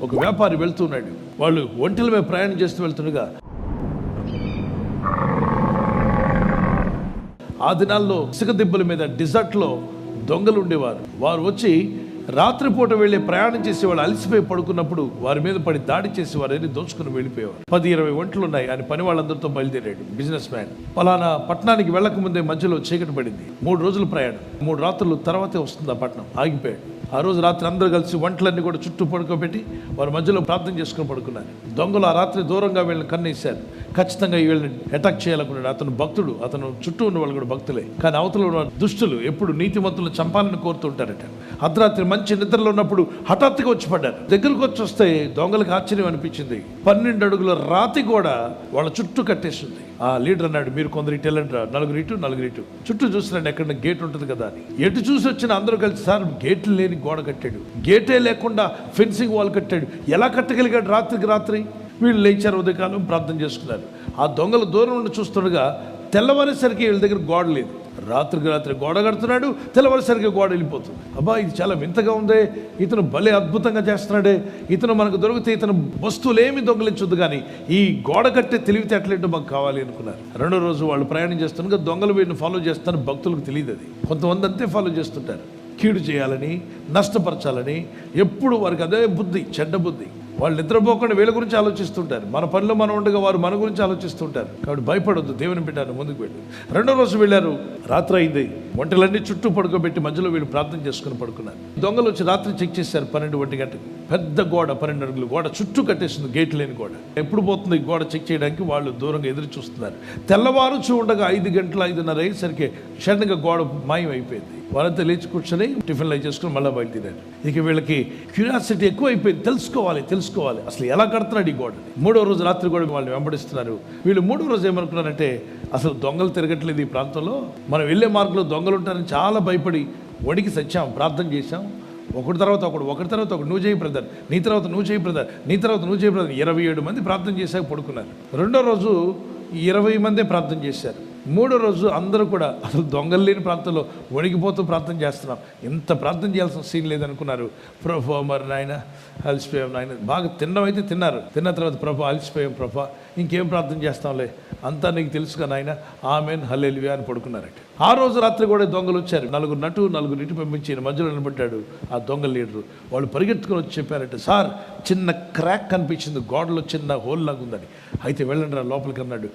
ఒక వ్యాపారి వెళ్తున్నాడు. వాళ్ళు ఒంటెల మీద ప్రయాణం చేస్తూ వెళ్తుండగా ఆ దినాల్లో ఇసుక దిబ్బల మీద డిజర్ట్లో దొంగలు ఉండేవారు. వారు వచ్చి రాత్రిపూట వెళ్ళి ప్రయాణం చేసి వాళ్ళు అలసిపోయి పడుకున్నప్పుడు వారి మీద పడి దాడి చేసి వారిని దోచుకుని వెళ్ళిపోయేవారు. 10-20 ఒంట్లు ఉన్నాయి. ఆయన పని వాళ్ళందరితో బయలుదేరాడు. బిజినెస్ మ్యాన్ పలానా పట్టణానికి వెళ్ళక ముందే మధ్యలో చీకటి పడింది. 3 రోజులు ప్రయాణం, 3 రాత్రులు తర్వాతే వస్తుంది ఆ పట్టణం. ఆగిపోయాడు. ఆ రోజు రాత్రి అందరూ కలిసి వంటలన్నీ కూడా చుట్టూ పడుకోబెట్టి వారి మధ్యలో ప్రార్థన చేసుకుని పడుకున్నారు. దొంగలు ఆ రాత్రి దూరంగా వీళ్ళని కన్నేశారు. ఖచ్చితంగా వీళ్ళని అటాక్ చేయాలనుకున్నాడు. అతను భక్తుడు, అతను చుట్టూ ఉన్న వాళ్ళు కూడా భక్తులే. కానీ అవతల ఉన్న దుష్టులు ఎప్పుడు నీతిమంతులను చంపాలని కోరుతుంటారట. అర్ధరాత్రి మంచి నిద్రలో ఉన్నప్పుడు హఠాత్తుగా వచ్చి పడ్డారు. దగ్గరకు వచ్చి వస్తే దొంగలకు ఆశ్చర్యం అనిపించింది. 12 అడుగుల రాతి కూడా వాళ్ళ చుట్టూ కట్టేసింది. ఆ లీడర్ అన్నాడు, మీరు కొందరు ఇటు వెళ్ళండి రా, 4 ఇటు చుట్టూ చూసిరండి, ఎక్కడ గేట్ ఉంటుంది కదా అని. ఎటు చూసి వచ్చిన అందరూ కలిసి, సార్ గేట్లు లేని గోడ కట్టాడు, గేటే లేకుండా ఫెన్సింగ్ వాల్ కట్టాడు, ఎలా కట్టగలిగాడు రాత్రికి రాత్రి? వీళ్ళు లేచారు, ఉదయకాలం ప్రార్థన చేసుకున్నారు. ఆ దొంగలు దూరం నుండి చూస్తుండగా తెల్లవారేసరికి వీళ్ళ దగ్గర గోడ లేదు. రాత్రికి రాత్రి గోడ కడుతున్నాడు, తెల్లవారేసరికి గోడ వెళ్ళిపోతుంది. అబ్బా, ఇది చాలా వింతగా ఉంది, ఇతను భలే అద్భుతంగా చేస్తున్నాడే, ఇతను మనకు దొరికితే ఇతను వస్తువులేమి దొంగలించొద్దు, కానీ ఈ గోడ కట్టే తెలివితేటలేంటో మాకు కావాలి అనుకున్నారు. 2వ రోజు వాళ్ళు ప్రయాణం చేస్తుండగా దొంగలు వీడిని ఫాలో చేస్తాను భక్తులకు తెలియదు. అది కొంతమంది అంతే ఫాలో చేస్తుంటారు. కీడు చేయాలని, నష్టపరచాలని, ఎప్పుడు వారికి అదే బుద్ధి, చెడ్డ బుద్ధి. వాళ్ళు నిద్రపోకుండా వీళ్ళ గురించి ఆలోచిస్తుంటారు. మన పనిలో మనం ఉండగా వారు మన గురించి ఆలోచిస్తుంటారు. కాబట్టి భయపడొద్దు, దేవుని పెట్టారు, ముందుకు వెళ్ళి. 2వ రోజు వెళ్ళారు. రాత్రి అయింది. ఒంటలన్నీ చుట్టూ పడుకోబెట్టి మధ్యలో వీళ్ళు ప్రార్థన చేసుకుని పడుకున్నారు. దొంగలు వచ్చి రాత్రి చెక్ చేశారు. 12 గంటలకు పెద్ద గోడ, 12 అడుగులు గోడ చుట్టూ కట్టేసింది, గేట్ లేని గోడ. ఎప్పుడు పోతుంది ఈ గోడ చెక్ చేయడానికి వాళ్ళు దూరంగా ఎదురు చూస్తున్నారు. తెల్లవారు చూడగా 5 గంటల 5:30 అయ్యేసరికి సడన్గా గోడ మాయం అయిపోయింది. వారంతా లేచి కూర్చొని టిఫిన్లు అవి చేసుకుని మళ్ళీ బయలుదేరారు. ఇక వీళ్ళకి క్యూరియాసిటీ ఎక్కువ అయిపోయింది. తెలుసుకోవాలి అసలు ఎలా కడుతున్నాడు ఈ గోడని. 3వ రోజు రాత్రి కూడా వాళ్ళని వెంబడిస్తున్నారు. వీళ్ళు 3వ రోజు ఏమనుకున్నారంటే, అసలు దొంగలు తిరగట్లేదు ఈ ప్రాంతంలో, మనం వెళ్ళే మార్గంలో దొంగలు ఉంటారని చాలా భయపడి వణికి సచ్చాం. ప్రార్థన చేశాం. ఒకటి తర్వాత ఒకటి, నువ్వు చేయి బ్రదర్, నీ తర్వాత నువ్వు చేయి బ్రదర్, నీ తర్వాత నువ్వు చేయి బ్రదర్. 27 మంది ప్రార్థన చేశాక పడుకున్నారు. 2వ రోజు 20 మందే ప్రార్థన చేశారు. 3వ రోజు అందరూ కూడా అసలు దొంగలు లేని ప్రాంతంలో వణికిపోతూ ప్రార్థన చేస్తున్నాం, ఇంత ప్రార్థన చేయాల్సిన సీన్ లేదనుకున్నారు. ప్రభా, మరి నాయన అలసిపోయాం నాయన. బాగా తినడం అయితే తిన్నారు. తిన్న తర్వాత ప్రభా అలసిపోయాం ప్రభా, ఇంకేం ప్రార్థన చేస్తాంలే, అంతా నీకు తెలుసుగా నాయన, ఆమెన్ హల్లెలూయా అని పడుకున్నారట. ఆ రోజు రాత్రి కూడా దొంగలు వచ్చారు. 4 ఇటు పంపించి మధ్యలో నిలబడ్డాడు ఆ దొంగ లీడరు. వాళ్ళు పరిగెత్తుకుని వచ్చి చెప్పారట, సార్ చిన్న క్రాక్ కనిపించింది, గోడలో చిన్న హోల్ లాగా ఉందని. అయితే వెళ్ళండి రా లోపలికి అన్నాడు.